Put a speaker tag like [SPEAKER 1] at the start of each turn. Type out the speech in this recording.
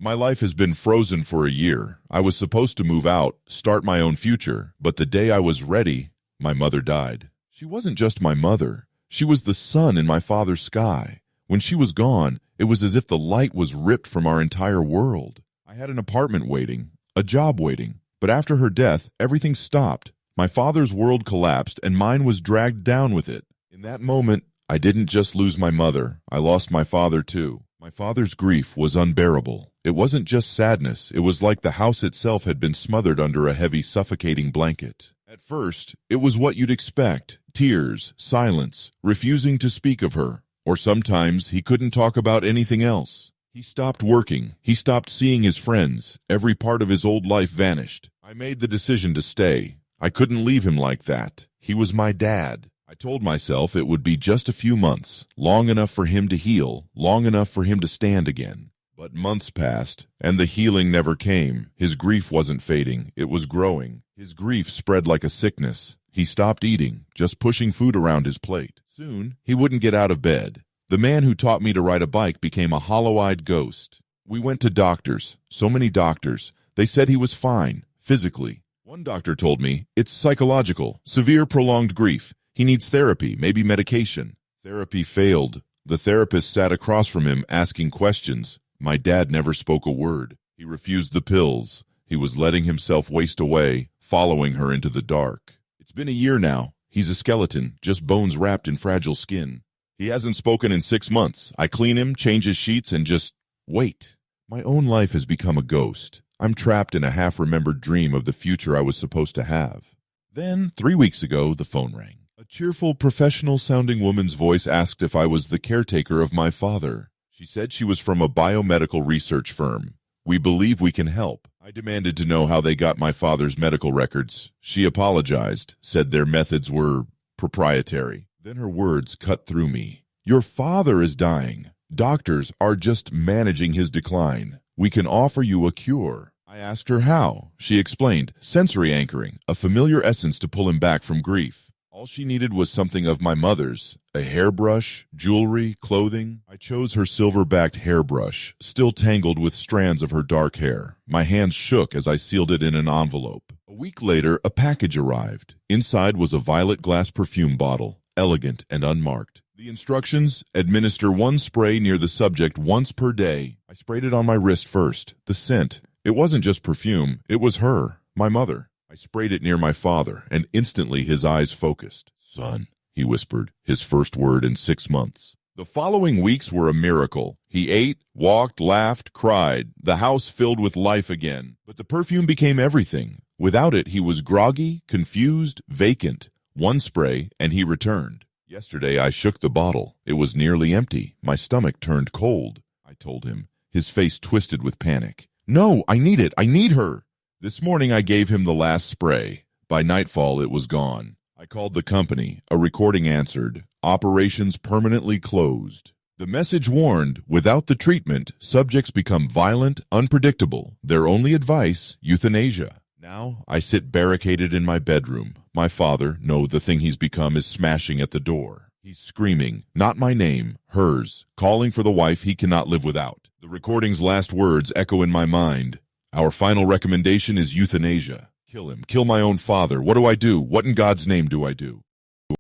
[SPEAKER 1] My life has been frozen for a year. I was supposed to move out, start my own future, but the day I was ready, my mother died. She wasn't just my mother. She was the sun in my father's sky. When she was gone, it was as if the light was ripped from our entire world. I had an apartment waiting, a job waiting, but after her death, everything stopped. My father's world collapsed, and mine was dragged down with it. In that moment, I didn't just lose my mother, I lost my father too. My father's grief was unbearable. It wasn't just sadness, it was like the house itself had been smothered under a heavy, suffocating blanket. At first, it was what you'd expect: tears, silence, refusing to speak of her. Or sometimes he couldn't talk about anything else. He stopped working, he stopped seeing his friends, every part of his old life vanished. I made the decision to stay. I couldn't leave him like that. He was my dad. I told myself it would be just a few months, long enough for him to heal, long enough for him to stand again. But months passed, and the healing never came. His grief wasn't fading, it was growing. His grief spread like a sickness. He stopped eating, just pushing food around his plate. Soon, he wouldn't get out of bed. The man who taught me to ride a bike became a hollow-eyed ghost. We went to doctors, so many doctors. They said he was fine, physically. One doctor told me, it's psychological, severe prolonged grief. He needs therapy, maybe medication. Therapy failed. The therapist sat across from him asking questions. My dad never spoke a word. He refused the pills. He was letting himself waste away, following her into the dark. It's been a year now. He's a skeleton, just bones wrapped in fragile skin. He hasn't spoken in 6 months. I clean him, change his sheets, and just wait. My own life has become a ghost. I'm trapped in a half-remembered dream of the future I was supposed to have. Then, 3 weeks ago, the phone rang. A cheerful, professional-sounding woman's voice asked if I was the caretaker of my father. She said she was from a biomedical research firm. We believe we can help. I demanded to know how they got my father's medical records. She apologized, said their methods were proprietary. Then her words cut through me. Your father is dying. Doctors are just managing his decline. We can offer you a cure. I asked her how. She explained, sensory anchoring, a familiar essence to pull him back from grief. All she needed was something of my mother's, a hairbrush, jewelry, clothing. I chose her silver-backed hairbrush, still tangled with strands of her dark hair. My hands shook as I sealed it in an envelope. A week later, a package arrived. Inside was a violet glass perfume bottle, elegant and unmarked. The instructions: administer 1 spray near the subject once per day. I sprayed it on my wrist first. The scent. It wasn't just perfume. It was her, my mother. I sprayed it near my father, and instantly his eyes focused. Son, he whispered, his first word in 6 months. The following weeks were a miracle. He ate, walked, laughed, cried. The house filled with life again. But the perfume became everything. Without it, he was groggy, confused, vacant. 1 spray, and he returned. Yesterday, I shook the bottle. It was nearly empty. My stomach turned cold. I told him. His face twisted with panic. No, I need it. I need her. This morning I gave him the last spray. By nightfall it was gone. I called the company. A recording answered. Operations permanently closed. The message warned, without the treatment, subjects become violent, unpredictable. Their only advice, euthanasia. Now I sit barricaded in my bedroom. My father, no, the thing he's become, is smashing at the door. He's screaming, not my name, hers, calling for the wife he cannot live without. The recording's last words echo in my mind. Our final recommendation is euthanasia. Kill him. Kill my own father. What do I do? What in God's name do I do?